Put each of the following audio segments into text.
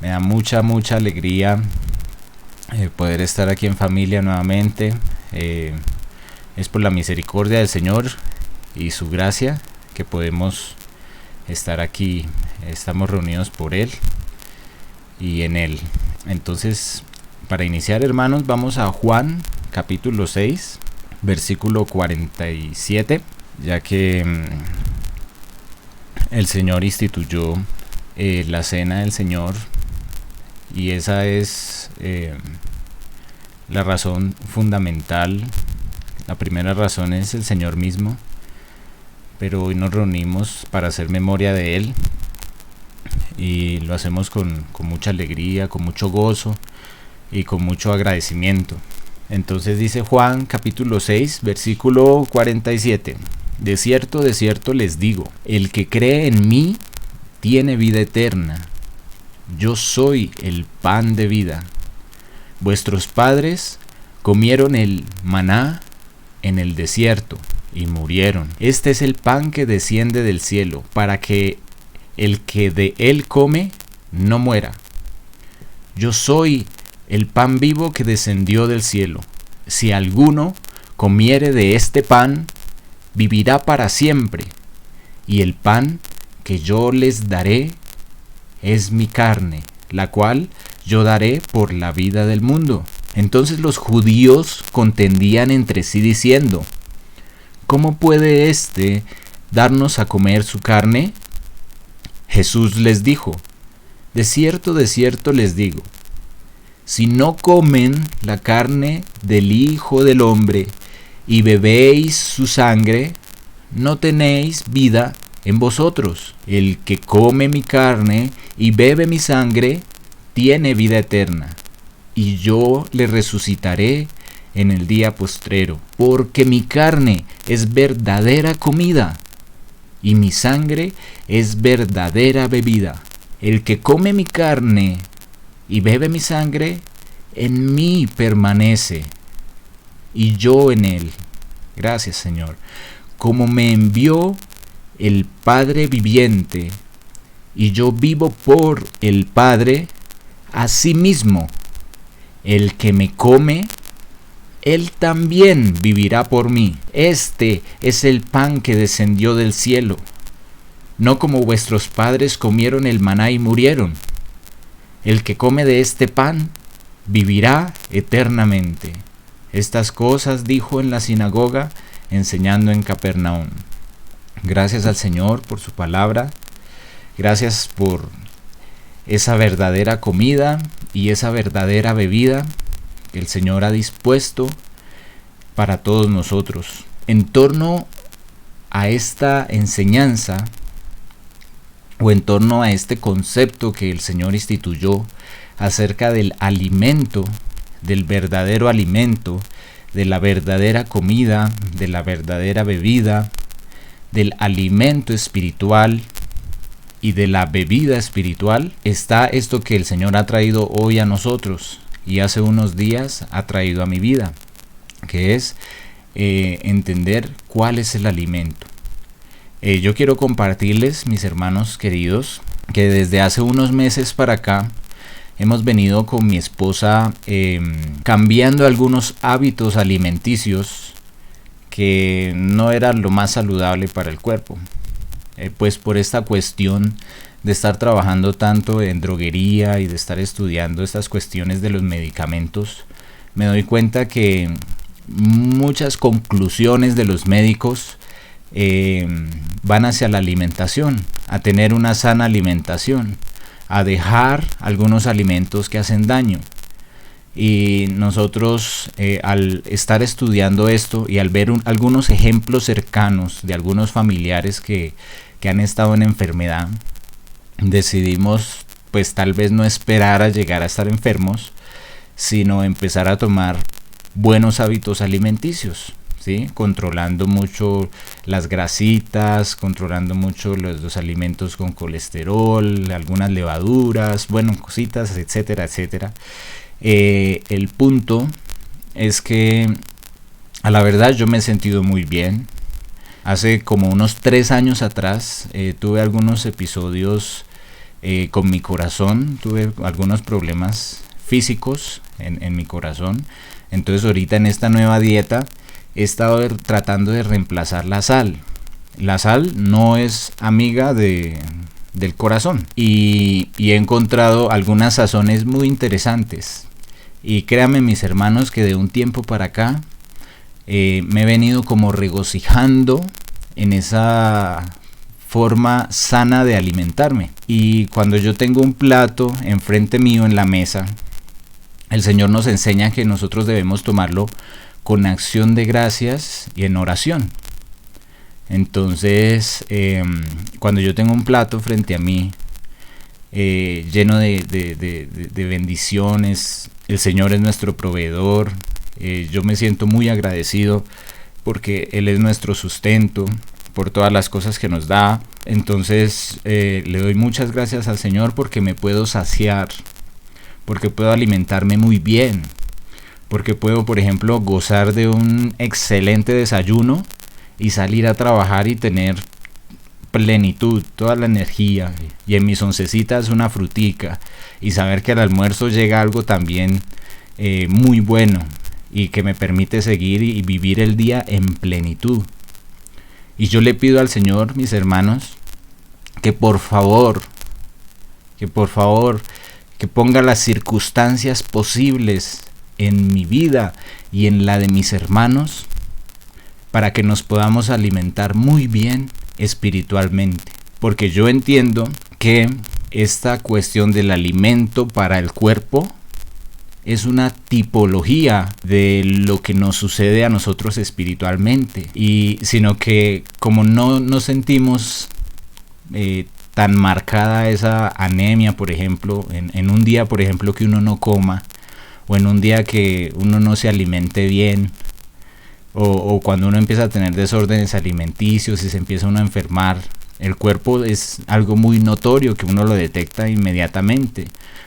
Me da mucha alegría poder estar aquí en familia nuevamente. Es por la misericordia del Señor y su gracia que podemos estar aquí. Estamos reunidos por Él y en Él. Entonces, para iniciar, hermanos, vamos a Juan capítulo 6, versículo 47, ya que el Señor instituyó la cena del Señor, y esa es la razón fundamental. La primera razón es el Señor mismo, pero hoy nos reunimos para hacer memoria de Él, y lo hacemos con mucha alegría, con mucho gozo y con mucho agradecimiento. Entonces dice Juan capítulo 6, versículo 47: de cierto les digo, el que cree en mí tiene vida eterna. Yo soy el pan de vida. Vuestros padres comieron el maná en el desierto y murieron. Este es el pan que desciende del cielo, para que el que de él come no muera. Yo soy el pan vivo que descendió del cielo. Si alguno comiere de este pan, vivirá para siempre. Y el pan que yo les daré es mi carne, la cual yo daré por la vida del mundo. Entonces los judíos contendían entre sí diciendo: ¿cómo puede éste darnos a comer su carne? Jesús les dijo: de cierto les digo, si no comen la carne del Hijo del Hombre y bebéis su sangre, no tenéis vida en vosotros. El que come mi carne y bebe mi sangre tiene vida eterna, y yo le resucitaré en el día postrero, porque mi carne es verdadera comida y mi sangre es verdadera bebida. El que come mi carne y bebe mi sangre, en mí permanece, y yo en él. Gracias, Señor. Como me envió el Padre viviente, y yo vivo por el Padre, asimismo, el que me come, él también vivirá por mí. Este es el pan que descendió del cielo, no como vuestros padres comieron el maná y murieron. El que come de este pan vivirá eternamente. Estas cosas dijo en la sinagoga, enseñando en Capernaum. Gracias al Señor por su palabra. Gracias por esa verdadera comida y esa verdadera bebida que el Señor ha dispuesto para todos nosotros. En torno a esta enseñanza, o en torno a este concepto que el Señor instituyó acerca del alimento, del verdadero alimento, de la verdadera comida, de la verdadera bebida, del alimento espiritual y de la bebida espiritual, está esto que el Señor ha traído hoy a nosotros y hace unos días ha traído a mi vida, que es entender cuál es el alimento. Yo quiero compartirles, mis hermanos queridos, que desde hace unos meses para acá hemos venido con mi esposa cambiando algunos hábitos alimenticios que no eran lo más saludable para el cuerpo. Pues por esta cuestión de estar trabajando tanto en droguería y de estar estudiando estas cuestiones de los medicamentos, me doy cuenta que muchas conclusiones de los médicos van hacia la alimentación, a tener una sana alimentación, a dejar algunos alimentos que hacen daño. Y nosotros al estar estudiando esto y al ver algunos ejemplos cercanos de algunos familiares que han estado en enfermedad, decidimos pues tal vez no esperar a llegar a estar enfermos, sino empezar a tomar buenos hábitos alimenticios, ¿sí? Controlando mucho las grasitas, controlando mucho los alimentos con colesterol, algunas levaduras, bueno, cositas, etcétera, etcétera. El punto es que a la verdad yo me he sentido muy bien. Hace como unos 3 años atrás tuve algunos episodios con mi corazón. Tuve algunos problemas físicos en mi corazón. Entonces ahorita en esta nueva dieta he estado tratando de reemplazar la sal. La sal no es amiga del corazón y he encontrado algunas sazones muy interesantes. Y créanme mis hermanos que de un tiempo para acá me he venido como regocijando en esa forma sana de alimentarme. Y cuando yo tengo un plato enfrente mío en la mesa, el Señor nos enseña que nosotros debemos tomarlo con acción de gracias y en oración. Entonces, cuando yo tengo un plato frente a mí, lleno de bendiciones, el Señor es nuestro proveedor, yo me siento muy agradecido porque Él es nuestro sustento, por todas las cosas que nos da. Entonces, le doy muchas gracias al Señor porque me puedo saciar, porque puedo alimentarme muy bien, porque puedo, por ejemplo, gozar de un excelente desayuno y salir a trabajar y tener plenitud, toda la energía, y en mis oncecitas una frutica, y saber que al almuerzo llega algo también muy bueno y que me permite seguir y vivir el día en plenitud. Y yo le pido al Señor, mis hermanos, que por favor, que ponga las circunstancias posibles en mi vida y en la de mis hermanos para que nos podamos alimentar muy bien espiritualmente. Porque yo entiendo que esta cuestión del alimento para el cuerpo es una tipología de lo que nos sucede a nosotros espiritualmente, y sino que como no nos sentimos tan marcada esa anemia, por ejemplo, en un día, por ejemplo, que uno no coma, o en un día que uno no se alimente bien, o cuando uno empieza a tener desórdenes alimenticios y se empieza uno a enfermar, el cuerpo es algo muy notorio que uno lo detecta inmediatamente.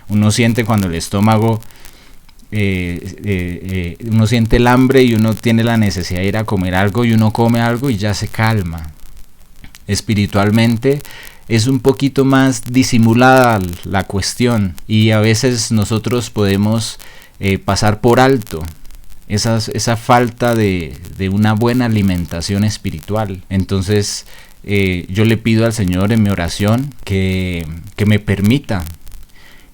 Uno siente cuando el estómago uno siente el hambre y uno tiene la necesidad de ir a comer algo, y uno come algo y ya se calma. Espiritualmente es un poquito más disimulada la cuestión, y a veces nosotros podemos pasar por alto esa falta de una buena alimentación espiritual. Entonces yo le pido al Señor en mi oración que me permita,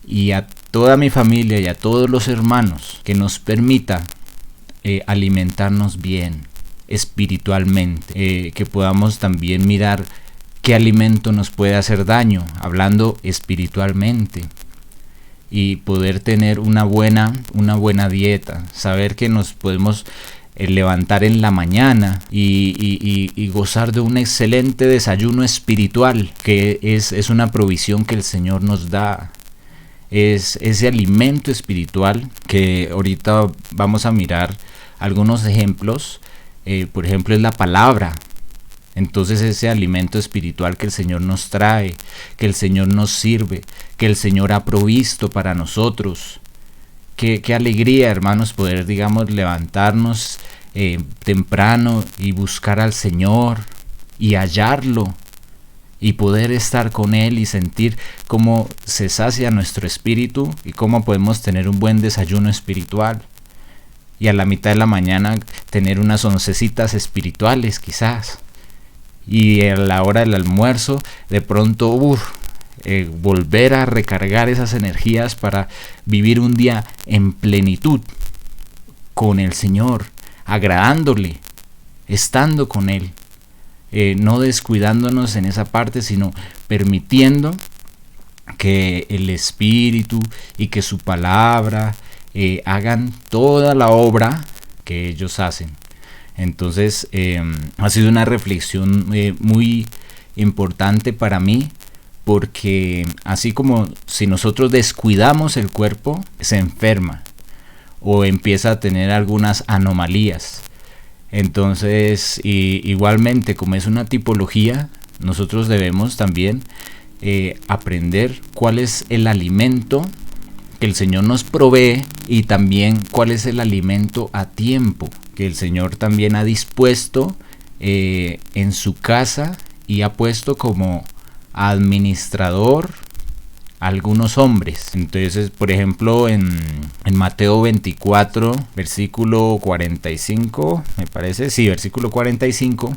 y a toda mi familia y a todos los hermanos, que nos permita alimentarnos bien espiritualmente, que podamos también mirar qué alimento nos puede hacer daño, hablando espiritualmente, y poder tener una buena dieta, saber que nos podemos levantar en la mañana y gozar de un excelente desayuno espiritual, que es una provisión que el Señor nos da. Es ese alimento espiritual que ahorita vamos a mirar algunos ejemplos. Por ejemplo, es la palabra. Entonces ese alimento espiritual que el Señor nos trae, que el Señor nos sirve, que el Señor ha provisto para nosotros. Qué alegría, hermanos, poder, digamos, levantarnos temprano y buscar al Señor y hallarlo, y poder estar con Él y sentir cómo se sacia nuestro espíritu y cómo podemos tener un buen desayuno espiritual. Y a la mitad de la mañana tener unas oncecitas espirituales quizás. Y a la hora del almuerzo de pronto volver a recargar esas energías para vivir un día en plenitud con el Señor, agradándole, estando con Él. No descuidándonos en esa parte, sino permitiendo que el Espíritu y que su palabra hagan toda la obra que ellos hacen. Entonces ha sido una reflexión muy importante para mí, porque así como si nosotros descuidamos el cuerpo, se enferma o empieza a tener algunas anomalías. Entonces, igualmente, como es una tipología, nosotros debemos también aprender cuál es el alimento que el Señor nos provee, y también cuál es el alimento a tiempo que el Señor también ha dispuesto en su casa y ha puesto como administrador algunos hombres. Entonces, por ejemplo, en Mateo 24, versículo 45, me parece, sí, versículo 45,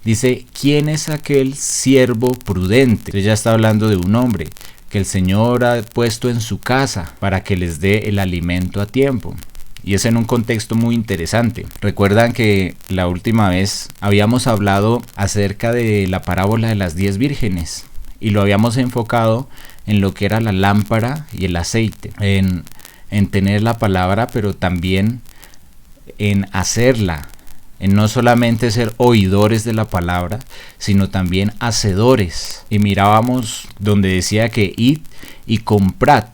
dice, ¿quién es aquel siervo prudente? Entonces ya está hablando de un hombre que el Señor ha puesto en su casa para que les dé el alimento a tiempo. Y es en un contexto muy interesante. Recuerdan que la última vez habíamos hablado acerca de la parábola de las 10 vírgenes y lo habíamos enfocado en lo que era la lámpara y el aceite, en tener la palabra, pero también en hacerla, en no solamente ser oidores de la palabra, sino también hacedores. Y mirábamos donde decía que id y comprad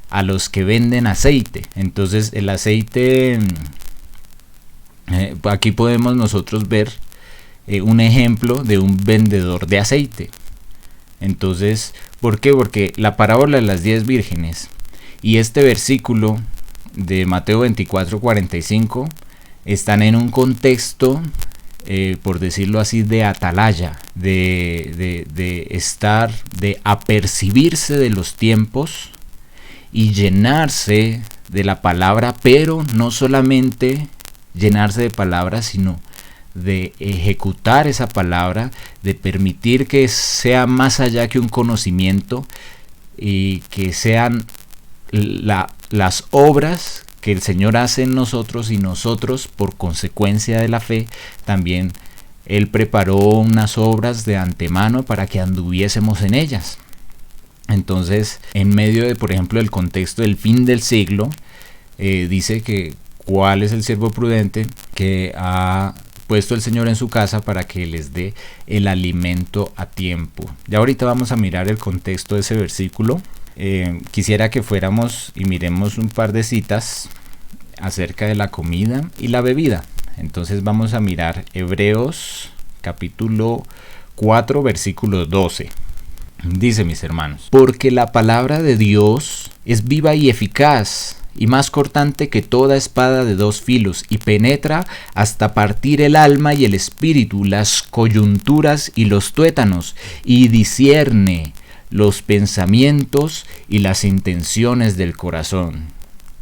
a los que venden aceite. Entonces el aceite, aquí podemos nosotros ver un ejemplo de un vendedor de aceite. Entonces, ¿por qué? Porque la parábola de las 10 vírgenes y este versículo de Mateo 24, 45 están en un contexto, por decirlo así, de atalaya, de estar, de apercibirse de los tiempos y llenarse de la palabra, pero no solamente llenarse de palabra, sino de ejecutar esa palabra, de permitir que sea más allá que un conocimiento y que sean las obras que el Señor hace en nosotros y nosotros por consecuencia de la fe también Él preparó unas obras de antemano para que anduviésemos en ellas. Entonces, en medio de, por ejemplo, el contexto del fin del siglo, dice que cuál es el siervo prudente que ha puesto el Señor en su casa para que les dé el alimento a tiempo. Ya ahorita vamos a mirar el contexto de ese versículo. Quisiera que fuéramos y miremos un par de citas acerca de la comida y la bebida. Entonces vamos a mirar Hebreos capítulo 4 versículo 12. Dice, mis hermanos, porque la palabra de Dios es viva y eficaz y más cortante que toda espada de 2 filos y penetra hasta partir el alma y el espíritu, las coyunturas y los tuétanos, y discierne los pensamientos y las intenciones del corazón.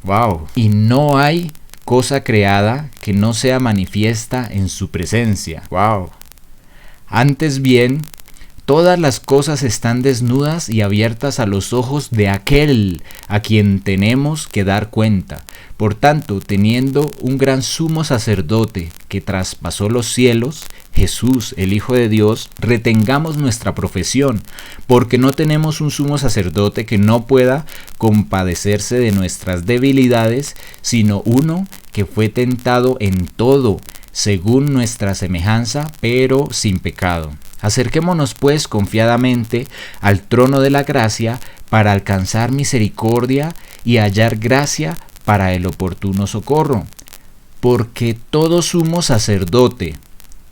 ¡Wow! Y no hay cosa creada que no sea manifiesta en su presencia. ¡Wow! Antes bien, todas las cosas están desnudas y abiertas a los ojos de aquel a quien tenemos que dar cuenta. Por tanto, teniendo un gran sumo sacerdote que traspasó los cielos, Jesús, el Hijo de Dios, retengamos nuestra profesión, porque no tenemos un sumo sacerdote que no pueda compadecerse de nuestras debilidades, sino uno que fue tentado en todo, según nuestra semejanza, pero sin pecado. Acerquémonos pues confiadamente al trono de la gracia para alcanzar misericordia y hallar gracia para el oportuno socorro. Porque todo sumo sacerdote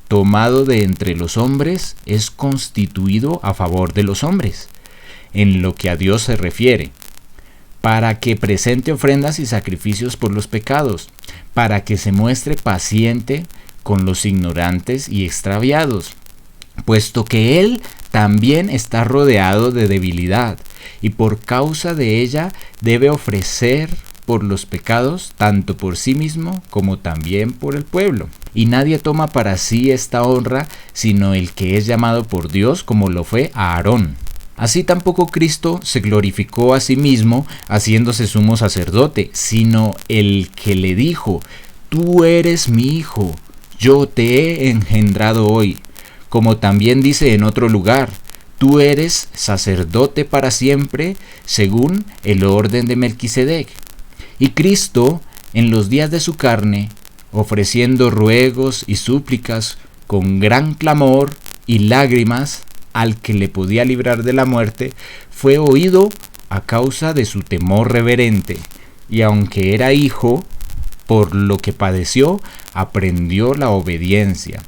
tomado de entre los hombres es constituido a favor de los hombres, en lo que a Dios se refiere, para que presente ofrendas y sacrificios por los pecados, para que se muestre paciente con los ignorantes y extraviados, puesto que él también está rodeado de debilidad, y por causa de ella debe ofrecer por los pecados, tanto por sí mismo como también por el pueblo. Y nadie toma para sí esta honra, sino el que es llamado por Dios, como lo fue a Aarón. Así tampoco Cristo se glorificó a sí mismo, haciéndose sumo sacerdote, sino el que le dijo, tú eres mi hijo, yo te he engendrado hoy. Como también dice en otro lugar, tú eres sacerdote para siempre, según el orden de Melquisedec. Y Cristo, en los días de su carne, ofreciendo ruegos y súplicas con gran clamor y lágrimas al que le podía librar de la muerte, fue oído a causa de su temor reverente, y aunque era hijo, por lo que padeció, aprendió la obediencia.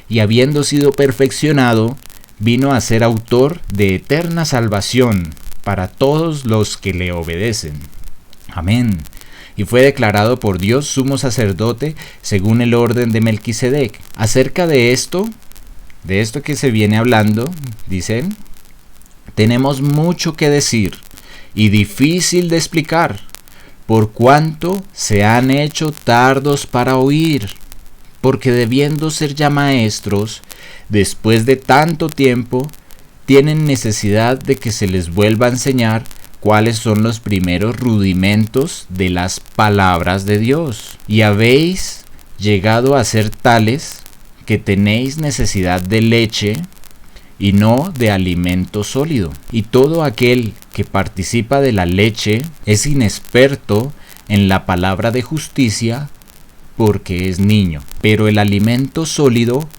Y habiendo sido perfeccionado, vino a ser autor de eterna salvación para todos los que le obedecen. Amén. Y fue declarado por Dios sumo sacerdote según el orden de Melquisedec. Acerca de esto que se viene hablando, dicen, Tenemos mucho que decir y difícil de explicar, por cuanto se han hecho tardos para oír, porque debiendo ser ya maestros, después de tanto tiempo, tienen necesidad de que se les vuelva a enseñar cuáles son los primeros rudimentos de las palabras de Dios. Y habéis llegado a ser tales que tenéis necesidad de leche y no de alimento sólido. Y todo aquel que participa de la leche es inexperto en la palabra de justicia, porque es niño. Pero el alimento sólido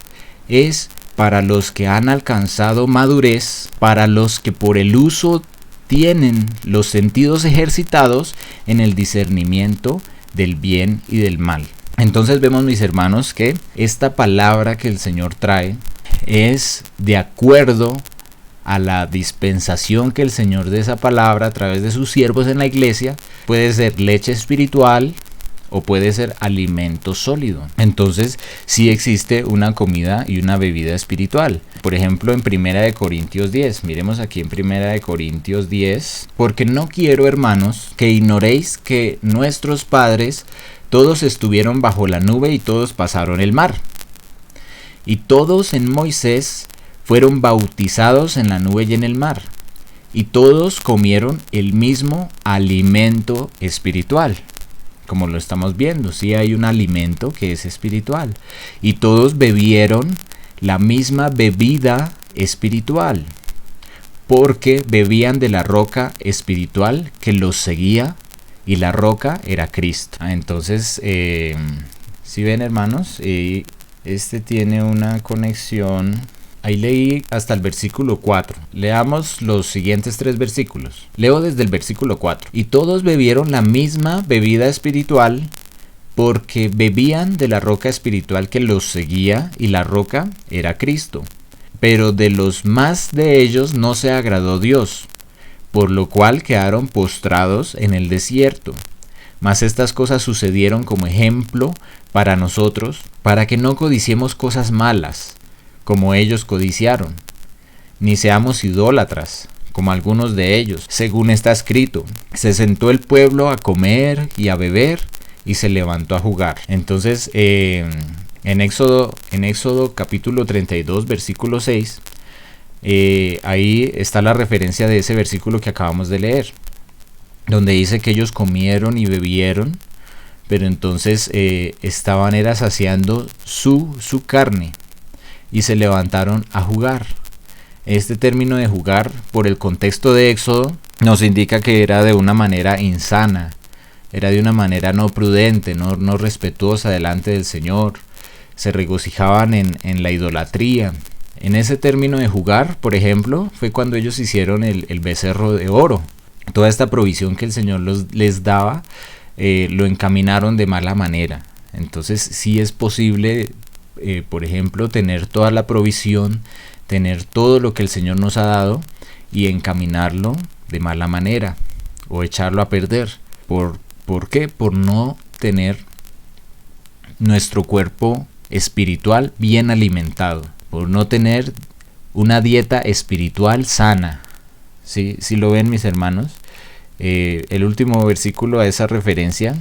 es para los que han alcanzado madurez, para los que por el uso tienen los sentidos ejercitados en el discernimiento del bien y del mal. Entonces vemos, mis hermanos, que esta palabra que el Señor trae es de acuerdo a la dispensación que el Señor de esa palabra a través de sus siervos en la iglesia. Puede ser leche espiritual o puede ser alimento sólido. Entonces sí existe una comida y una bebida espiritual. Por ejemplo, en 1 Corintios 10, miremos aquí en 1 Corintios 10, porque no quiero, hermanos, que ignoréis que nuestros padres todos estuvieron bajo la nube y todos pasaron el mar. Y todos en Moisés fueron bautizados en la nube y en el mar. Y todos comieron el mismo alimento espiritual. Como lo estamos viendo, sí hay un alimento que es espiritual. Y todos bebieron la misma bebida espiritual, porque bebían de la roca espiritual que los seguía, y la roca era Cristo. Entonces, si ven, hermanos, este tiene una conexión. Ahí leí hasta el versículo 4. Leamos los siguientes 3 versículos. Leo desde el versículo 4. Y todos bebieron la misma bebida espiritual, porque bebían de la roca espiritual que los seguía, y la roca era Cristo. Pero de los más de ellos no se agradó Dios, por lo cual quedaron postrados en el desierto. Mas estas cosas sucedieron como ejemplo para nosotros, para que no codiciemos cosas malas, como ellos codiciaron, ni seamos idólatras, como algunos de ellos. Según está escrito, se sentó el pueblo a comer y a beber, y se levantó a jugar. Entonces, en Éxodo capítulo 32, versículo 6, ahí está la referencia de ese versículo que acabamos de leer, donde dice que ellos comieron y bebieron, pero entonces estaban saciando su carne, y se levantaron a jugar. Este término de jugar, por el contexto de Éxodo, nos indica que era de una manera insana, era de una manera no prudente, no respetuosa delante del Señor. Se regocijaban en la idolatría. En ese término de jugar, por ejemplo, fue cuando ellos hicieron el becerro de oro. Toda esta provisión que el Señor les daba, lo encaminaron de mala manera. Entonces sí es posible, por ejemplo, tener toda la provisión, tener todo lo que el Señor nos ha dado y encaminarlo de mala manera o echarlo a perder. ¿Por qué? Por no tener nuestro cuerpo espiritual bien alimentado, por no tener una dieta espiritual sana. ¿Sí? Si lo ven, mis hermanos, el último versículo a esa referencia,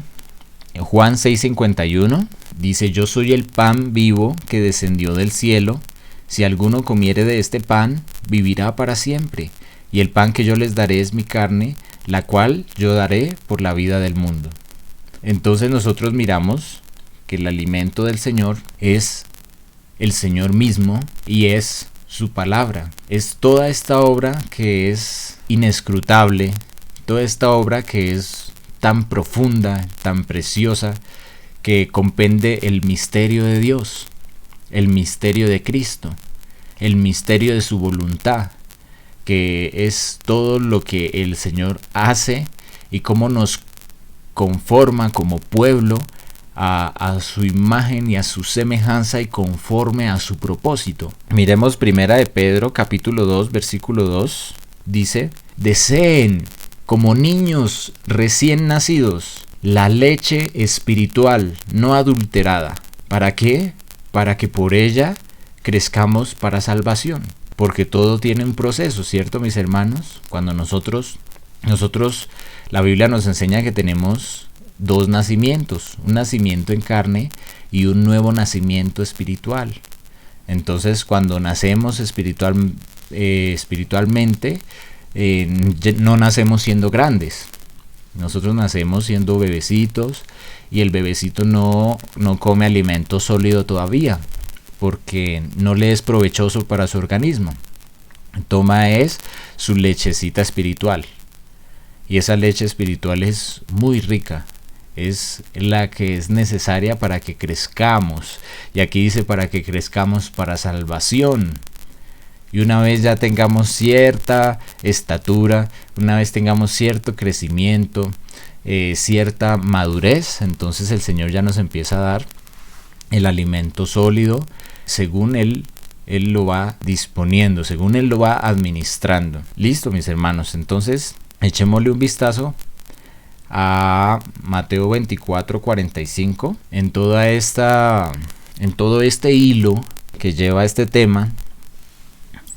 en Juan 6:51, dice: yo soy el pan vivo que descendió del cielo. Si alguno comiere de este pan, vivirá para siempre. Y el pan que yo les daré es mi carne, la cual yo daré por la vida del mundo. Entonces nosotros miramos que el alimento del Señor es el Señor mismo y es su palabra. Es toda esta obra que es inescrutable, toda esta obra que es tan profunda, tan preciosa, que compende el misterio de Dios, el misterio de Cristo, el misterio de su voluntad, que es todo lo que el Señor hace y cómo nos conforma como pueblo a su imagen y a su semejanza y conforme a su propósito. Miremos 1 de Pedro capítulo 2 versículo 2, dice: deseen como niños recién nacidos la leche espiritual no adulterada. ¿Para qué? Para que por ella crezcamos para salvación. porque todo tiene un proceso, ¿cierto, mis hermanos? Cuando nosotros, la Biblia nos enseña que tenemos dos nacimientos, un nacimiento en carne y un nuevo nacimiento espiritual. Entonces, cuando nacemos espiritualmente, no nacemos siendo grandes. Nosotros nacemos siendo bebecitos, y el bebecito no come alimento sólido todavía, porque no le es provechoso para su organismo. Toma su lechecita espiritual, y esa leche espiritual es muy rica, es la que es necesaria para que crezcamos, y aquí dice para que crezcamos para salvación. Y una vez ya tengamos cierta estatura, una vez tengamos cierto crecimiento, cierta madurez, entonces el Señor ya nos empieza a dar el alimento sólido según Él lo va disponiendo, según Él lo va administrando. Listo, mis hermanos, entonces echémosle un vistazo a Mateo 24:45. En todo este hilo que lleva este tema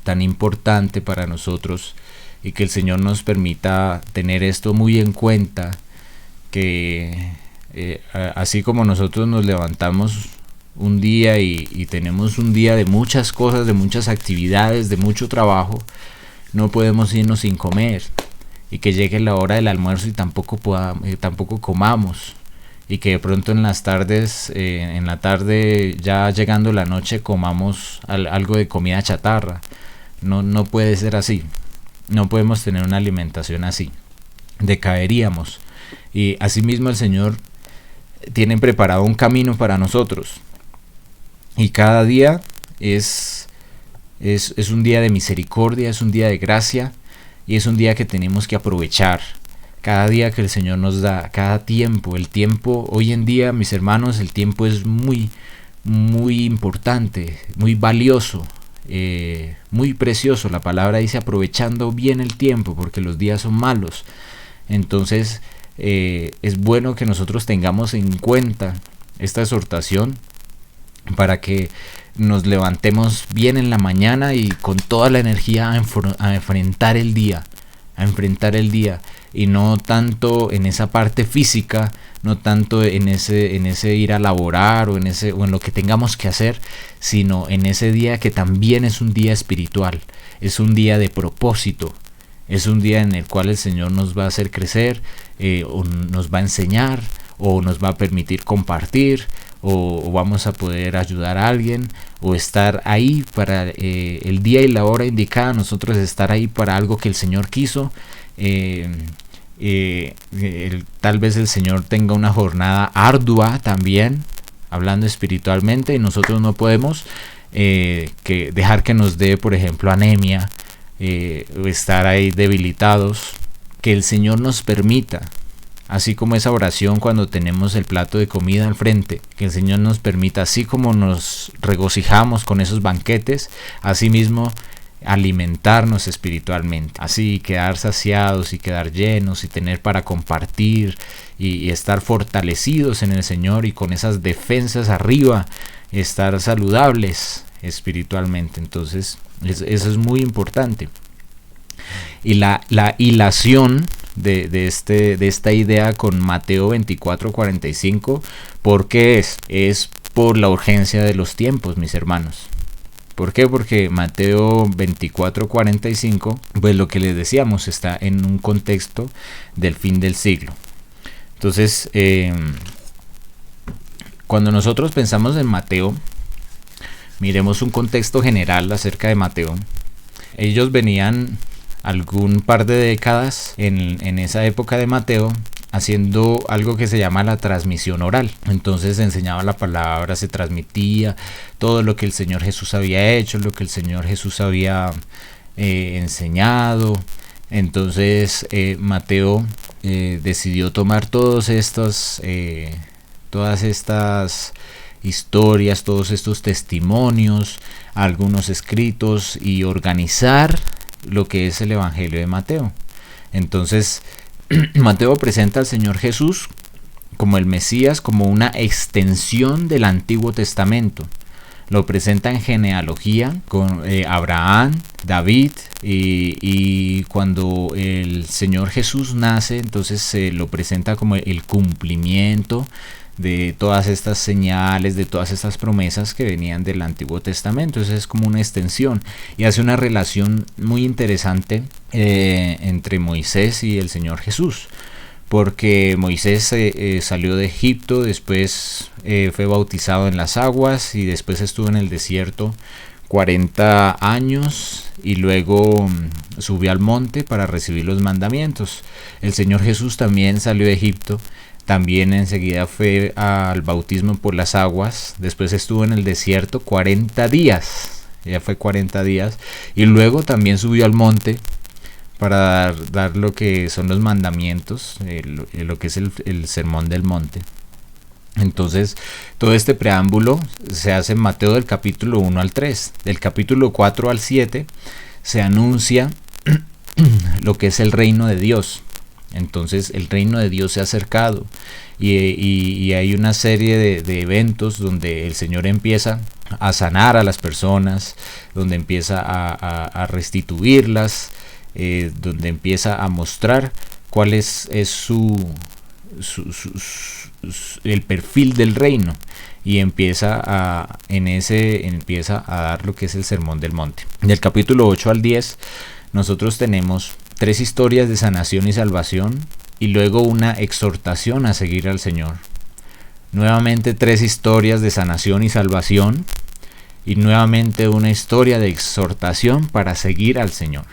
tan importante para nosotros, y que el Señor nos permita tener esto muy en cuenta, que así como nosotros nos levantamos un día y tenemos un día de muchas cosas, de muchas actividades, de mucho trabajo, no podemos irnos sin comer, y que llegue la hora del almuerzo y tampoco comamos, y que de pronto en las tardes, en la tarde ya llegando la noche, comamos algo de comida chatarra. No puede ser así. No podemos tener una alimentación así. Decaeríamos. Y asimismo el Señor tiene preparado un camino para nosotros. Y cada día es un día de misericordia, es un día de gracia, y es un día que tenemos que aprovechar. Cada día que el Señor nos da, cada tiempo. El tiempo, hoy en día, mis hermanos, el tiempo es muy, muy importante, muy valioso. Muy precioso. La palabra dice aprovechando bien el tiempo, porque los días son malos. Entonces es bueno que nosotros tengamos en cuenta esta exhortación, para que nos levantemos bien en la mañana y con toda la energía a enfrentar el día, y no tanto en esa parte física, no tanto en ese ir a laborar o en lo que tengamos que hacer, sino en ese día que también es un día espiritual, es un día de propósito, es un día en el cual el Señor nos va a hacer crecer, o nos va a enseñar, o nos va a permitir compartir, o vamos a poder ayudar a alguien, o estar ahí para el día y la hora indicada, nosotros estar ahí para algo que el Señor quiso. Tal vez el Señor tenga una jornada ardua también, hablando espiritualmente, y nosotros no podemos dejar que nos dé, por ejemplo, anemia, o estar ahí debilitados. Que el Señor nos permita, así como esa oración cuando tenemos el plato de comida al frente, que el Señor nos permita, así como nos regocijamos con esos banquetes, así mismo alimentarnos espiritualmente, así quedar saciados y quedar llenos y tener para compartir, y estar fortalecidos en el Señor, y con esas defensas arriba, estar saludables espiritualmente. Entonces eso es muy importante. Y la hilación de esta idea con Mateo 24:45, porque es por la urgencia de los tiempos, mis hermanos. ¿Por qué? Porque Mateo 24:45, pues lo que les decíamos, está en un contexto del fin del siglo. Entonces, cuando nosotros pensamos en Mateo, miremos un contexto general acerca de Mateo. Ellos venían algún par de décadas en esa época de Mateo haciendo algo que se llama la transmisión oral. Entonces se enseñaba la palabra, se transmitía todo lo que el Señor Jesús había hecho, lo que el Señor Jesús había enseñado. Entonces Mateo decidió tomar todas estas historias, todos estos testimonios, algunos escritos, y organizar lo que es el Evangelio de Mateo. Entonces Mateo presenta al Señor Jesús como el Mesías, como una extensión del Antiguo Testamento. lo presenta en genealogía con Abraham, David, y cuando el Señor Jesús nace, entonces se lo presenta como el cumplimiento de todas estas señales, de todas estas promesas que venían del Antiguo Testamento. Entonces es como una extensión y hace una relación muy interesante entre Moisés y el Señor Jesús, porque Moisés salió de Egipto, después fue bautizado en las aguas y después estuvo en el desierto 40 años y luego subió al monte para recibir los mandamientos. El Señor Jesús también salió de Egipto, también enseguida fue al bautismo por las aguas, después estuvo en el desierto 40 días, ya fue 40 días, y luego también subió al monte para dar lo que son los mandamientos, lo que es el sermón del monte. Entonces, todo este preámbulo se hace en Mateo del capítulo 1 al 3. Del capítulo 4 al 7 se anuncia lo que es el reino de Dios. Entonces, el reino de Dios se ha acercado y hay una serie de eventos donde el Señor empieza a sanar a las personas, donde empieza a restituirlas, donde empieza a mostrar cuál es el perfil del reino, y empieza a dar lo que es el sermón del monte. Del capítulo 8 al 10 nosotros tenemos 3 historias de sanación y salvación y luego una exhortación a seguir al Señor. Nuevamente 3 historias de sanación y salvación y nuevamente una historia de exhortación para seguir al Señor.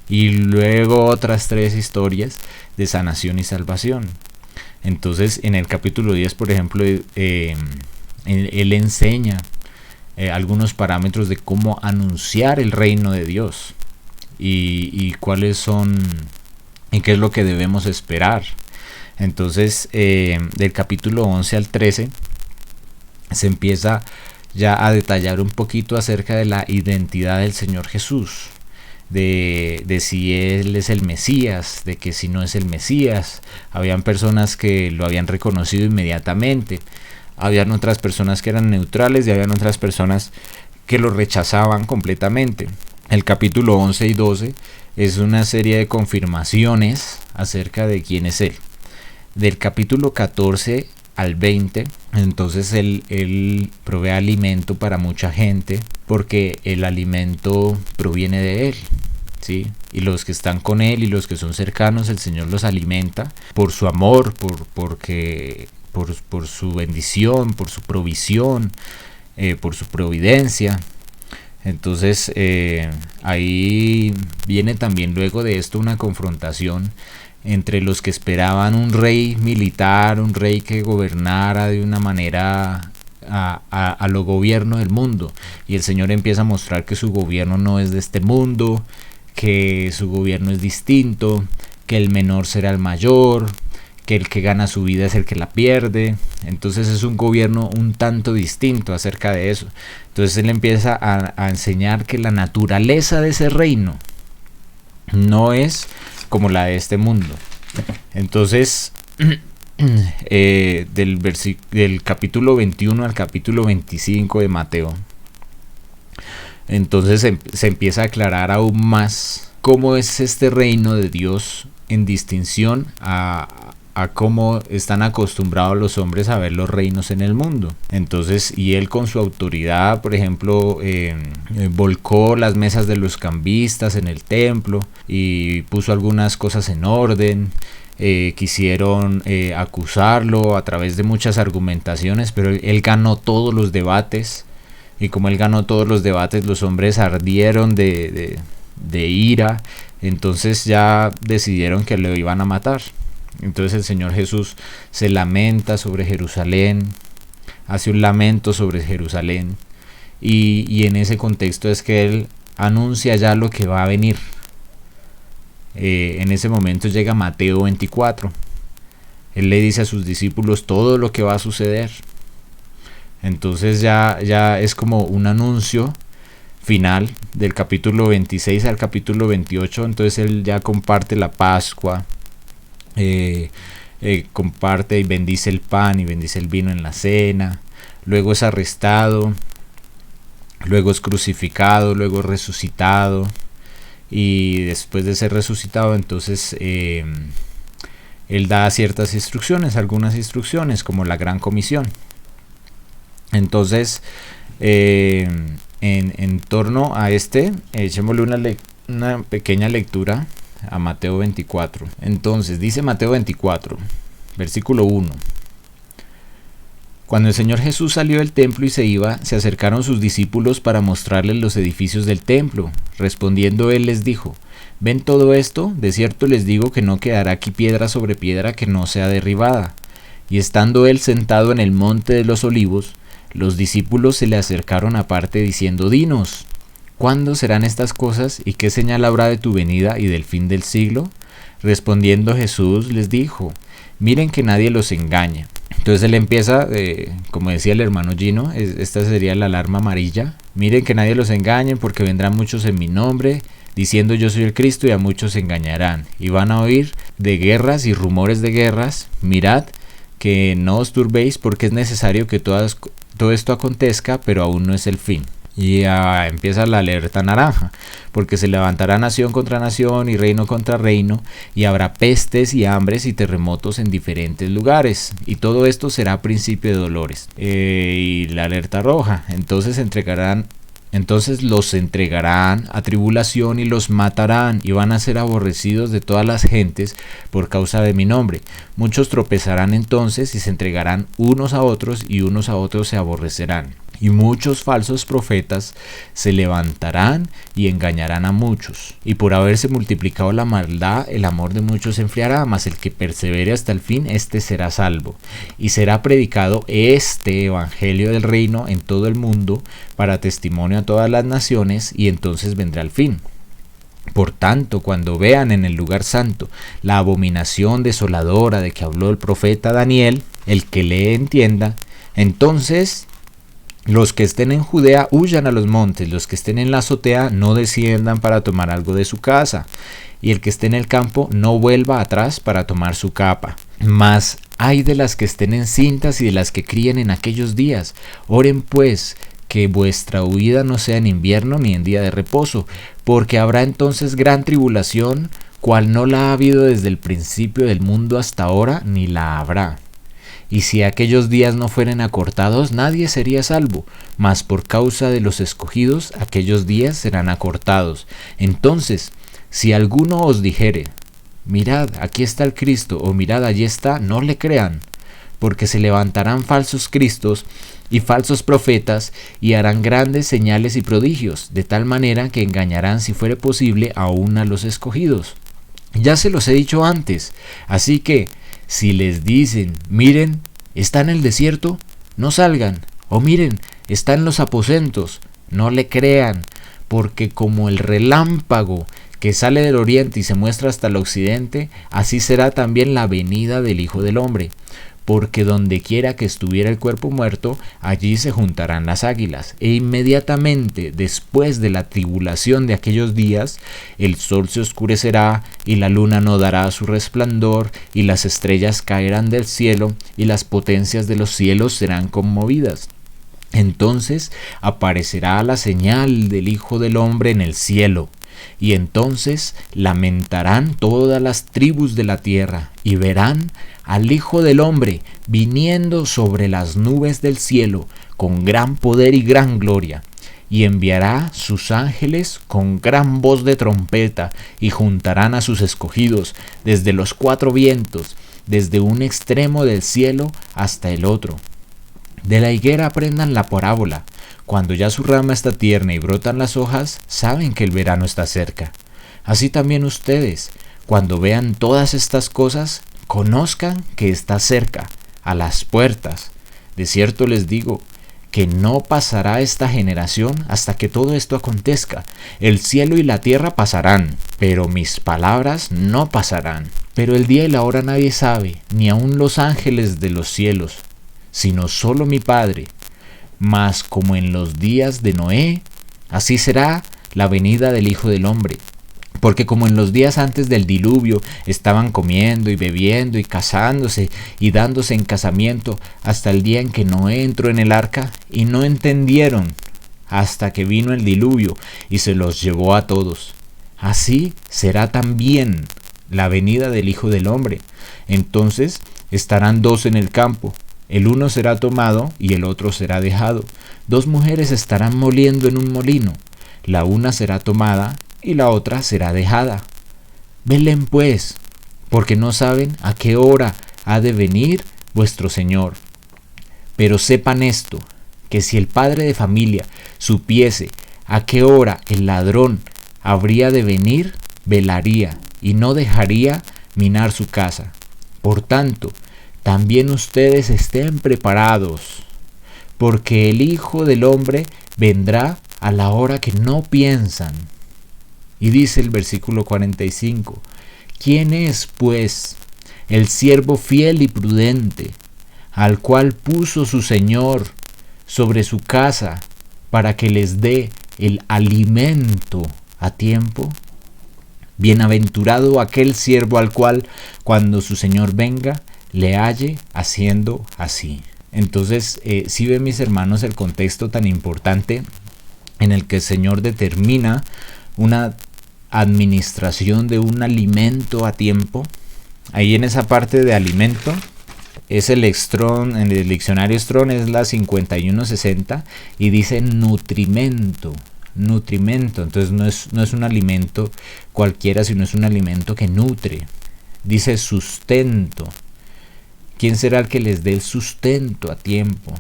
Y luego otras 3 historias de sanación y salvación. Entonces, en el capítulo 10, por ejemplo, él enseña algunos parámetros de cómo anunciar el reino de Dios y cuáles son y qué es lo que debemos esperar. Entonces, del capítulo 11 al 13 se empieza ya a detallar un poquito acerca de la identidad del Señor Jesús. De si Él es el Mesías, de que si no es el Mesías. Habían personas que lo habían reconocido inmediatamente, habían otras personas que eran neutrales y habían otras personas que lo rechazaban completamente. El capítulo 11 y 12 es una serie de confirmaciones acerca de quién es Él. Del capítulo 14 al 20, entonces él provee alimento para mucha gente, porque el alimento proviene de Él, ¿sí? Y los que están con Él y los que son cercanos, el Señor los alimenta por su amor, por su bendición, por su provisión, por su providencia. Entonces ahí viene también luego de esto una confrontación entre los que esperaban un rey militar, un rey que gobernara de una manera a lo gobierno del mundo, y el Señor empieza a mostrar que su gobierno no es de este mundo, que su gobierno es distinto, que el menor será el mayor, que el que gana su vida es el que la pierde. Entonces es un gobierno un tanto distinto acerca de eso. Entonces él empieza a enseñar que la naturaleza de ese reino no es como la de este mundo. Entonces del capítulo 21 al capítulo 25 de Mateo, entonces se empieza a aclarar aún más cómo es este reino de Dios en distinción a cómo están acostumbrados los hombres a ver los reinos en el mundo. Entonces, y él con su autoridad, por ejemplo, volcó las mesas de los cambistas en el templo y puso algunas cosas en orden. Quisieron acusarlo a través de muchas argumentaciones, pero él ganó todos los debates, y como él ganó todos los debates, los hombres ardieron de ira. Entonces ya decidieron que lo iban a matar. Entonces el Señor Jesús se lamenta sobre Jerusalén, hace un lamento sobre Jerusalén, y en ese contexto es que Él anuncia ya lo que va a venir. En ese momento llega Mateo 24. Él le dice a sus discípulos todo lo que va a suceder. Entonces ya es como un anuncio final del capítulo 26 al capítulo 28. Entonces Él ya comparte la Pascua. Comparte y bendice el pan y bendice el vino en la cena. Luego es arrestado, luego es crucificado, luego es resucitado, y después de ser resucitado entonces él da ciertas instrucciones, algunas instrucciones como la Gran Comisión. Entonces en torno a echémosle una pequeña lectura a Mateo 24. Entonces dice Mateo 24, versículo 1: Cuando el Señor Jesús salió del templo y se iba, se acercaron sus discípulos para mostrarles los edificios del templo. Respondiendo él les dijo: ¿Ven todo esto? De cierto les digo que no quedará aquí piedra sobre piedra que no sea derribada. Y estando él sentado en el monte de los olivos, los discípulos se le acercaron aparte diciendo: Dinos, ¿cuándo serán estas cosas y qué señal habrá de tu venida y del fin del siglo? Respondiendo Jesús les dijo: Miren que nadie los engañe. Entonces él empieza, como decía el hermano Gino, esta sería la alarma amarilla. Miren que nadie los engañe, porque vendrán muchos en mi nombre, diciendo yo soy el Cristo, y a muchos se engañarán. Y van a oír de guerras y rumores de guerras. Mirad que no os turbéis, porque es necesario que todo esto acontezca, pero aún no es el fin. Y empieza la alerta naranja, porque se levantará nación contra nación y reino contra reino, y habrá pestes y hambres y terremotos en diferentes lugares, y todo esto será principio de dolores. Y la alerta roja: entonces los entregarán a tribulación y los matarán, y van a ser aborrecidos de todas las gentes por causa de mi nombre. Muchos tropezarán entonces y se entregarán unos a otros, y unos a otros se aborrecerán. Y muchos falsos profetas se levantarán y engañarán a muchos. Y por haberse multiplicado la maldad, el amor de muchos se enfriará, mas el que persevere hasta el fin, éste será salvo. Y será predicado este evangelio del reino en todo el mundo, para testimonio a todas las naciones, y entonces vendrá el fin. Por tanto, cuando vean en el lugar santo la abominación desoladora de que habló el profeta Daniel, el que lee entienda, entonces los que estén en Judea huyan a los montes, los que estén en la azotea no desciendan para tomar algo de su casa, y el que esté en el campo no vuelva atrás para tomar su capa. Mas ay de las que estén encintas y de las que críen en aquellos días. Oren pues, que vuestra huida no sea en invierno ni en día de reposo, porque habrá entonces gran tribulación, cual no la ha habido desde el principio del mundo hasta ahora, ni la habrá. Y si aquellos días no fueren acortados, nadie sería salvo, mas por causa de los escogidos, aquellos días serán acortados. Entonces, si alguno os dijere: mirad, aquí está el Cristo, o mirad, allí está, no le crean, porque se levantarán falsos cristos y falsos profetas, y harán grandes señales y prodigios, de tal manera que engañarán, si fuere posible, aún a los escogidos. Ya se los he dicho antes, así que si les dicen: miren, está en el desierto, no salgan, o miren, está en los aposentos, no le crean, porque como el relámpago que sale del oriente y se muestra hasta el occidente, así será también la venida del Hijo del Hombre. Porque donde quiera que estuviera el cuerpo muerto, allí se juntarán las águilas. E inmediatamente después de la tribulación de aquellos días, el sol se oscurecerá, y la luna no dará su resplandor, y las estrellas caerán del cielo, y las potencias de los cielos serán conmovidas. Entonces aparecerá la señal del Hijo del Hombre en el cielo. Y entonces lamentarán todas las tribus de la tierra, y verán al Hijo del Hombre viniendo sobre las nubes del cielo con gran poder y gran gloria. Y enviará sus ángeles con gran voz de trompeta, y juntarán a sus escogidos desde los cuatro vientos, desde un extremo del cielo hasta el otro. De la higuera aprendan la parábola. Cuando ya su rama está tierna y brotan las hojas, saben que el verano está cerca. Así también ustedes, cuando vean todas estas cosas, conozcan que está cerca, a las puertas. De cierto les digo, que no pasará esta generación hasta que todo esto acontezca. El cielo y la tierra pasarán, pero mis palabras no pasarán. Pero el día y la hora nadie sabe, ni aun los ángeles de los cielos, sino solo mi Padre. Mas como en los días de Noé, así será la venida del Hijo del Hombre. Porque como en los días antes del diluvio estaban comiendo y bebiendo y casándose y dándose en casamiento hasta el día en que Noé entró en el arca, y no entendieron hasta que vino el diluvio y se los llevó a todos. Así será también la venida del Hijo del Hombre. Entonces estarán dos en el campo, el uno será tomado y el otro será dejado. Dos mujeres estarán moliendo en un molino, la una será tomada y la otra será dejada. Velen pues, porque no saben a qué hora ha de venir vuestro Señor. Pero sepan esto, que si el padre de familia supiese a qué hora el ladrón habría de venir, velaría y no dejaría minar su casa. Por tanto, también ustedes estén preparados, porque el Hijo del Hombre vendrá a la hora que no piensan. Y dice el versículo 45, ¿quién es, pues, el siervo fiel y prudente, al cual puso su Señor sobre su casa para que les dé el alimento a tiempo? Bienaventurado aquel siervo al cual, cuando su Señor venga, le halle haciendo así. Entonces, si ven, mis hermanos, el contexto tan importante en el que el Señor determina una administración de un alimento a tiempo. Ahí en esa parte de alimento es el Strong, en el diccionario Strong es la 5160 y dice nutrimento. Entonces no es un alimento cualquiera, sino es un alimento que nutre. Dice sustento. ¿Quién será el que les dé el sustento a tiempo?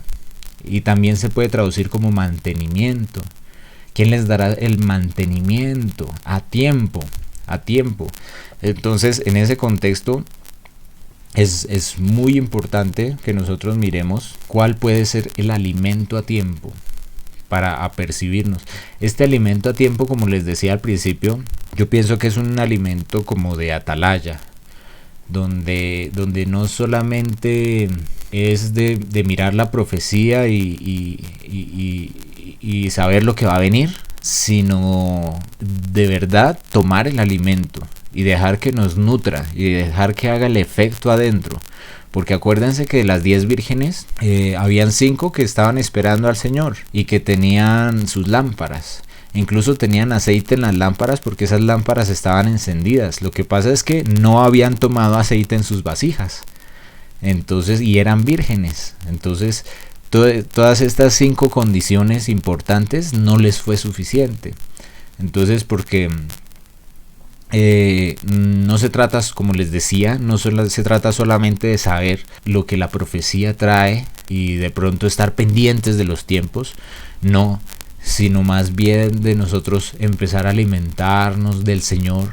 Y también se puede traducir como mantenimiento. ¿Quién les dará el mantenimiento a tiempo? Entonces, en ese contexto es muy importante que nosotros miremos cuál puede ser el alimento a tiempo para apercibirnos. Este alimento a tiempo, como les decía al principio, yo pienso que es un alimento como de atalaya, donde no solamente es de mirar la profecía y saber lo que va a venir, sino de verdad tomar el alimento y dejar que nos nutra y dejar que haga el efecto adentro. Porque acuérdense que de las 10 vírgenes habían 5 que estaban esperando al Señor y que tenían sus lámparas. Incluso tenían aceite en las lámparas porque esas lámparas estaban encendidas. Lo que pasa es que no habían tomado aceite en sus vasijas. Entonces, y eran vírgenes. Entonces, todas estas 5 condiciones importantes no les fue suficiente. Entonces, porque no se trata, como les decía, no se trata solamente de saber lo que la profecía trae y de pronto estar pendientes de los tiempos, no, sino más bien de nosotros empezar a alimentarnos del Señor,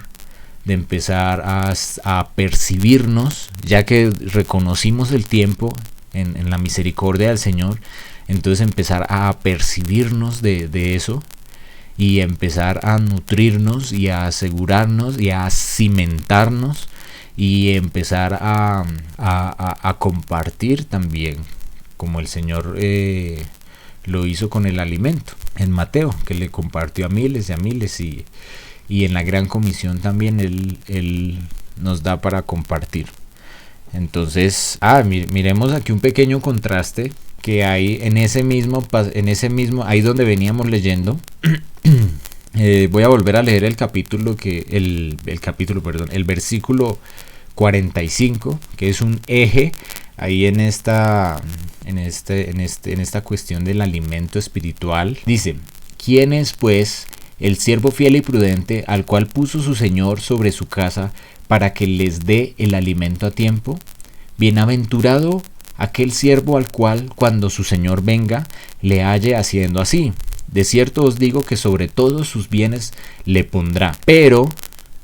de empezar a percibirnos, ya que reconocimos el tiempo en la misericordia del Señor, entonces empezar a percibirnos de eso y empezar a nutrirnos y a asegurarnos y a cimentarnos y empezar a compartir también, como el Señor lo hizo con el alimento en Mateo, que le compartió a miles y a miles, y en la gran comisión también él nos da para compartir. Entonces, miremos aquí un pequeño contraste que hay en ese mismo, ahí donde veníamos leyendo. Voy a volver a leer el versículo 45, que es un eje ahí en esta cuestión del alimento espiritual. Dice: ¿quién es pues el siervo fiel y prudente al cual puso su Señor sobre su casa para que les dé el alimento a tiempo? Bienaventurado aquel siervo al cual, cuando su Señor venga, le halle haciendo así. De cierto os digo que sobre todos sus bienes le pondrá. Pero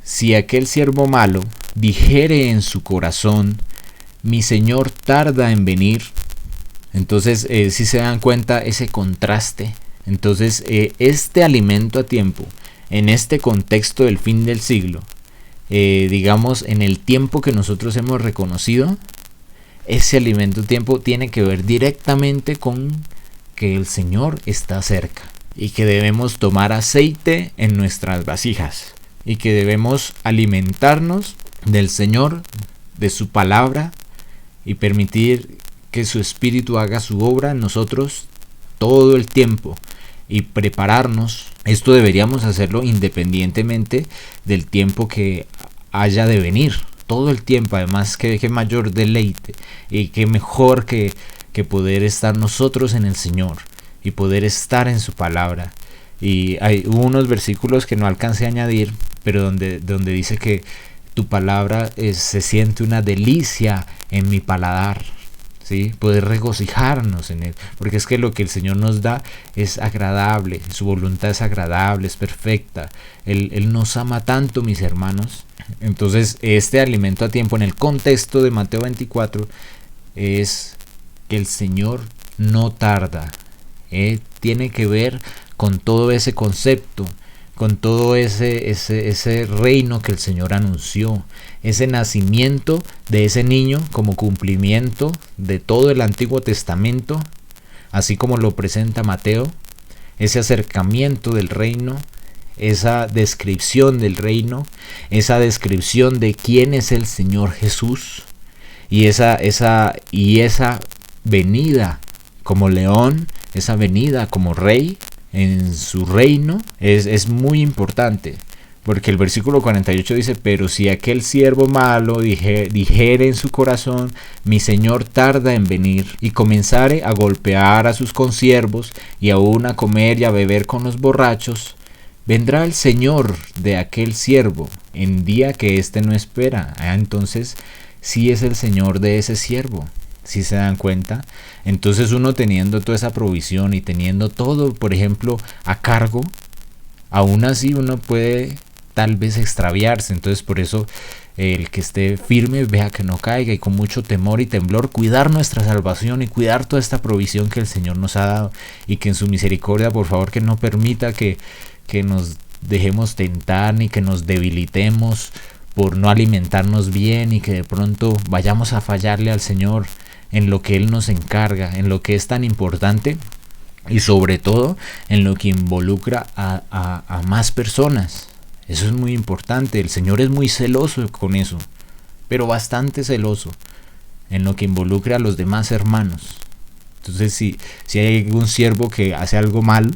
si aquel siervo malo dijere en su corazón: mi Señor tarda en venir. Entonces, si se dan cuenta ese contraste. Entonces, este alimento a tiempo, en este contexto del fin del siglo, digamos, en el tiempo que nosotros hemos reconocido, ese alimento a tiempo tiene que ver directamente con que el Señor está cerca y que debemos tomar aceite en nuestras vasijas y que debemos alimentarnos del Señor, de su palabra, y permitir que su Espíritu haga su obra en nosotros todo el tiempo. y prepararnos. Esto deberíamos hacerlo independientemente del tiempo que haya de venir. Todo el tiempo, además, que mayor deleite y que mejor que poder estar nosotros en el Señor y poder estar en su palabra. Y hubo unos versículos que no alcancé a añadir, pero donde dice que tu palabra se siente una delicia en mi paladar, ¿sí? Poder regocijarnos en él, porque es que lo que el Señor nos da es agradable, su voluntad es agradable, es perfecta. Él nos ama tanto, mis hermanos. Entonces, este alimento a tiempo en el contexto de Mateo 24 es que el Señor no tarda. Tiene que ver con todo ese concepto, con todo ese reino que el Señor anunció, ese nacimiento de ese niño como cumplimiento de todo el Antiguo Testamento, así como lo presenta Mateo, ese acercamiento del reino, esa descripción del reino, esa descripción de quién es el Señor Jesús, y esa venida como león, esa venida como rey en su reino es muy importante, porque el versículo 48 dice: pero si aquel siervo malo dijere en su corazón, mi señor tarda en venir, y comenzare a golpear a sus consiervos, y aún a comer y a beber con los borrachos, vendrá el señor de aquel siervo en día que éste no espera. Entonces sí es el señor de ese siervo. ¿Sí se dan cuenta? Entonces uno teniendo toda esa provisión y teniendo todo, por ejemplo, a cargo, aún así uno puede tal vez extraviarse. Entonces por eso el que esté firme, vea que no caiga, y con mucho temor y temblor cuidar nuestra salvación y cuidar toda esta provisión que el Señor nos ha dado, y que en su misericordia, por favor, que no permita que nos dejemos tentar ni que nos debilitemos por no alimentarnos bien, y que de pronto vayamos a fallarle al Señor en lo que Él nos encarga, en lo que es tan importante, y sobre todo en lo que involucra a más personas. Eso es muy importante. El Señor es muy celoso con eso, pero bastante celoso en lo que involucra a los demás hermanos. Entonces si hay algún siervo que hace algo mal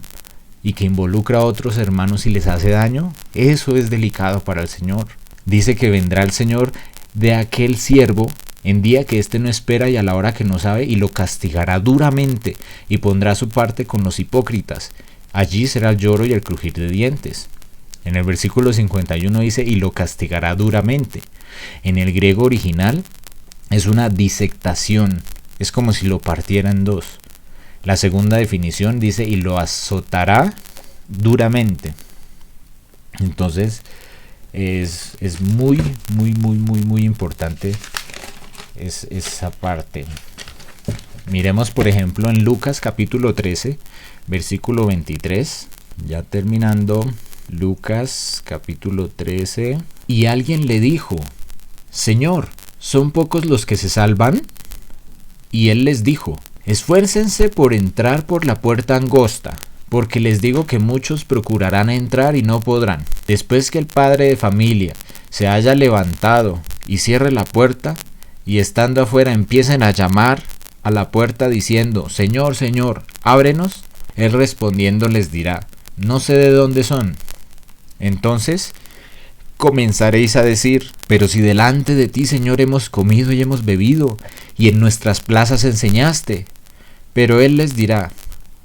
y que involucra a otros hermanos y les hace daño, eso es delicado para el Señor. Dice que vendrá el Señor de aquel siervo en día que éste no espera y a la hora que no sabe, y lo castigará duramente, y pondrá su parte con los hipócritas. Allí será el lloro y el crujir de dientes. En el versículo 51 dice: y lo castigará duramente. En el griego original es una disectación, es como si lo partiera en dos. La segunda definición dice: y lo azotará duramente. Entonces es muy importante esa parte. Miremos por ejemplo en Lucas capítulo 13 versículo 23, ya terminando. Lucas capítulo 13. Y alguien le dijo: Señor, ¿son pocos los que se salvan? Y él les dijo: esfuércense por entrar por la puerta angosta, porque les digo que muchos procurarán entrar y no podrán. Después que el padre de familia se haya levantado y cierre la puerta, y estando afuera empiecen a llamar a la puerta diciendo: Señor, Señor, ábrenos, él respondiendo les dirá: no sé de dónde son. Entonces comenzaréis a decir: pero si delante de ti, Señor, hemos comido y hemos bebido, y en nuestras plazas enseñaste. Pero él les dirá: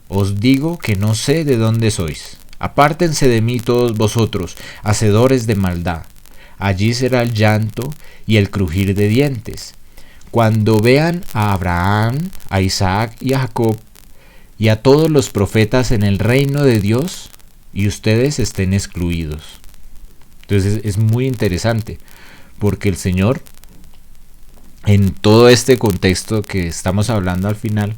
os digo que no sé de dónde sois. Apártense de mí todos vosotros, hacedores de maldad. Allí será el llanto y el crujir de dientes, cuando vean a Abraham, a Isaac y a Jacob, y a todos los profetas en el reino de Dios, y ustedes estén excluidos. Entonces es muy interesante, porque el Señor, en todo este contexto que estamos hablando al final,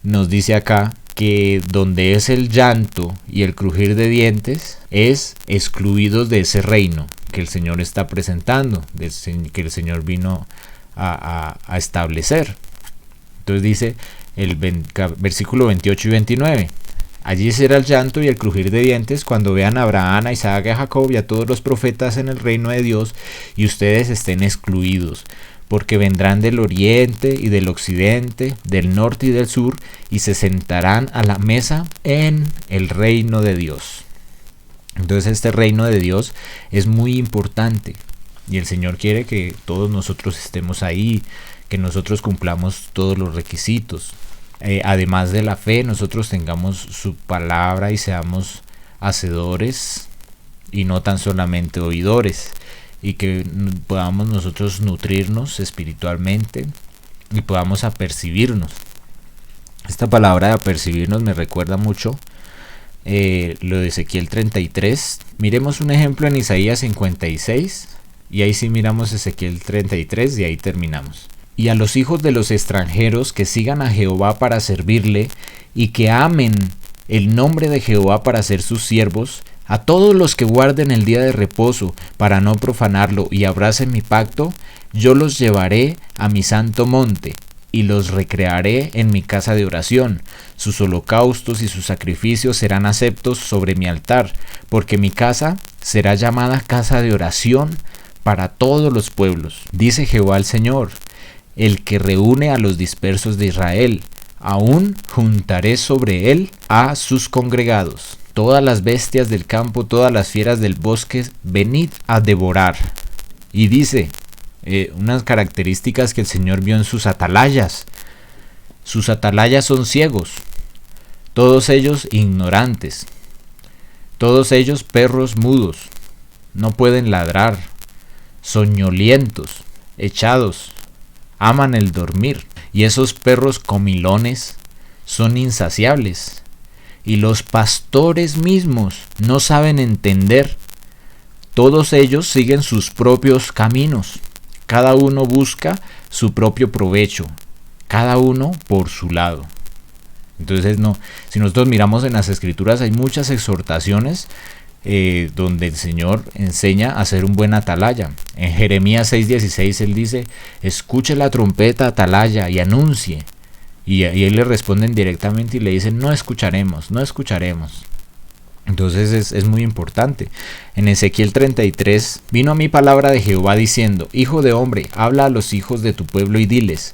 nos dice acá que donde es el llanto y el crujir de dientes, es excluidos de ese reino que el Señor está presentando, que el Señor vino a establecer. Entonces dice el versículo 28 y 29: allí será el llanto y el crujir de dientes cuando vean a Abraham, a Isaac, a Jacob y a todos los profetas en el reino de Dios, y ustedes estén excluidos, porque vendrán del oriente y del occidente, del norte y del sur, y se sentarán a la mesa en el reino de Dios. Entonces este reino de Dios es muy importante y el Señor quiere que todos nosotros estemos ahí, que nosotros cumplamos todos los requisitos. Además de la fe, nosotros tengamos su palabra y seamos hacedores y no tan solamente oidores, y que podamos nosotros nutrirnos espiritualmente y podamos apercibirnos. Esta palabra de apercibirnos me recuerda mucho lo de Ezequiel 33. Miremos un ejemplo en Isaías 56 y ahí sí miramos Ezequiel 33 y ahí terminamos. Y a los hijos de los extranjeros que sigan a Jehová para servirle y que amen el nombre de Jehová para ser sus siervos, a todos los que guarden el día de reposo para no profanarlo y abracen mi pacto, yo los llevaré a mi santo monte y los recrearé en mi casa de oración. Sus holocaustos y sus sacrificios serán aceptos sobre mi altar, porque mi casa será llamada casa de oración para todos los pueblos. Dice Jehová el Señor, el que reúne a los dispersos de Israel. Aún juntaré sobre él a sus congregados. Todas las bestias del campo, todas las fieras del bosque, venid a devorar. Y dice unas características que el Señor vio en sus atalayas. Sus atalayas son ciegos, todos ellos ignorantes, todos ellos perros mudos, no pueden ladrar, soñolientos, echados, aman el dormir. Y esos perros comilones son insaciables. Y los pastores mismos no saben entender. Todos ellos siguen sus propios caminos. Cada uno busca su propio provecho. Cada uno por su lado. Entonces si nosotros miramos en las escrituras hay muchas exhortaciones donde el Señor enseña a ser un buen atalaya. En Jeremías 6:16 él dice, escuche la trompeta atalaya y anuncie. Y él le responden directamente y le dicen, no escucharemos, no escucharemos. Entonces es muy importante. En Ezequiel 33 vino a mí palabra de Jehová diciendo, hijo de hombre, habla a los hijos de tu pueblo y diles,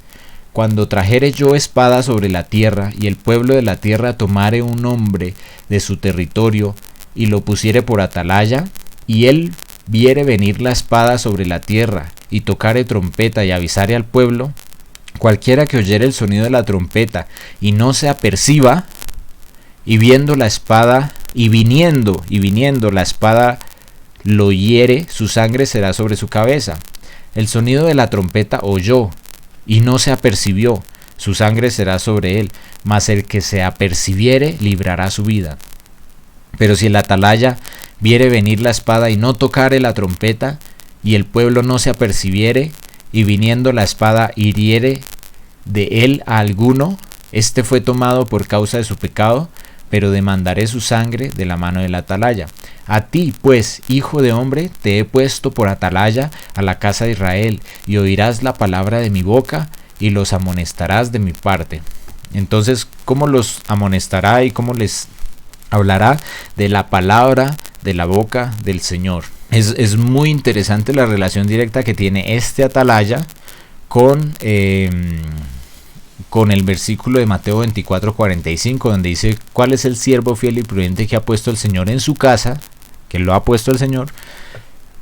cuando trajere yo espada sobre la tierra y el pueblo de la tierra tomare un hombre de su territorio y lo pusiere por atalaya, y él viere venir la espada sobre la tierra, y tocare trompeta y avisare al pueblo, cualquiera que oyere el sonido de la trompeta y no se aperciba, y viendo la espada, y viniendo la espada lo hiere, su sangre será sobre su cabeza. El sonido de la trompeta oyó, y no se apercibió, su sangre será sobre él, mas el que se apercibiere librará su vida. Pero si el atalaya viere venir la espada y no tocare la trompeta, y el pueblo no se apercibiere, y viniendo la espada hiriere de él a alguno, este fue tomado por causa de su pecado, pero demandaré su sangre de la mano del atalaya. A ti, pues, hijo de hombre, te he puesto por atalaya a la casa de Israel, y oirás la palabra de mi boca, y los amonestarás de mi parte. Entonces, ¿cómo los amonestará y cómo les hablará? De la palabra de la boca del Señor. Es muy interesante la relación directa que tiene este atalaya con el versículo de Mateo 24:45, donde dice, ¿cuál es el siervo fiel y prudente que ha puesto el Señor en su casa? Que lo ha puesto el Señor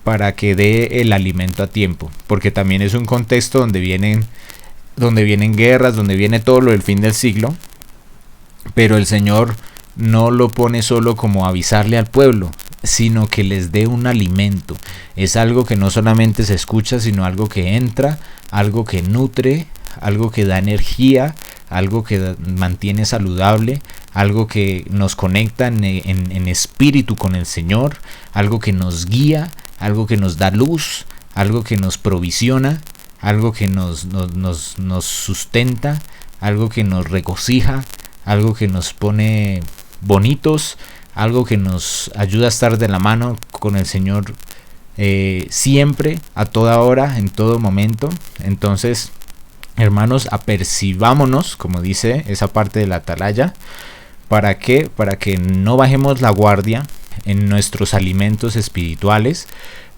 para que dé el alimento a tiempo. Porque también es un contexto donde vienen guerras, donde viene todo lo del fin del siglo, pero el Señor no lo pone solo como avisarle al pueblo, sino que les dé un alimento. Es algo que no solamente se escucha, sino algo que entra, algo que nutre, algo que da energía, algo que mantiene saludable, algo que nos conecta en espíritu con el Señor, algo que nos guía, algo que nos da luz, algo que nos provisiona, algo que nos sustenta, algo que nos regocija, algo que nos pone bonitos, algo que nos ayuda a estar de la mano con el Señor siempre, a toda hora, en todo momento. Entonces, hermanos, apercibámonos, como dice esa parte de la atalaya. ¿Para qué? Para que no bajemos la guardia en nuestros alimentos espirituales,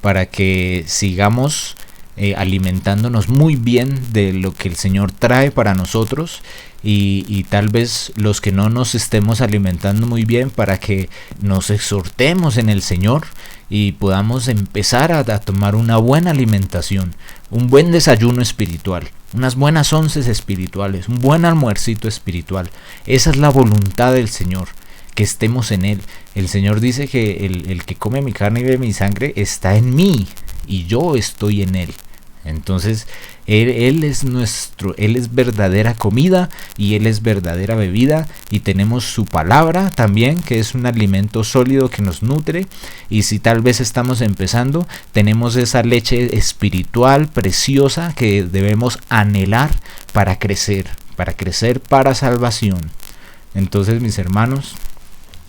para que sigamos alimentándonos muy bien de lo que el Señor trae para nosotros, y tal vez los que no nos estemos alimentando muy bien, para que nos exhortemos en el Señor y podamos empezar a tomar una buena alimentación, un buen desayuno espiritual, unas buenas onces espirituales, un buen almuercito espiritual. Esa es la voluntad del Señor, que estemos en Él. El Señor dice que el que come mi carne y bebe mi sangre está en mí y yo estoy en Él. Entonces él es verdadera comida y Él es verdadera bebida, y tenemos su palabra también, que es un alimento sólido que nos nutre. Y si tal vez estamos empezando, tenemos esa leche espiritual preciosa que debemos anhelar para crecer para salvación. Entonces, mis hermanos,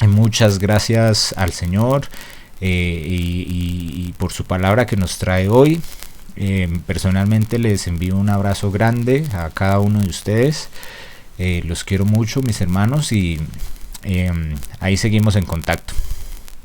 muchas gracias al Señor y por su palabra que nos trae hoy. Personalmente les envío un abrazo grande a cada uno de ustedes. Los quiero mucho, mis hermanos, y ahí seguimos en contacto.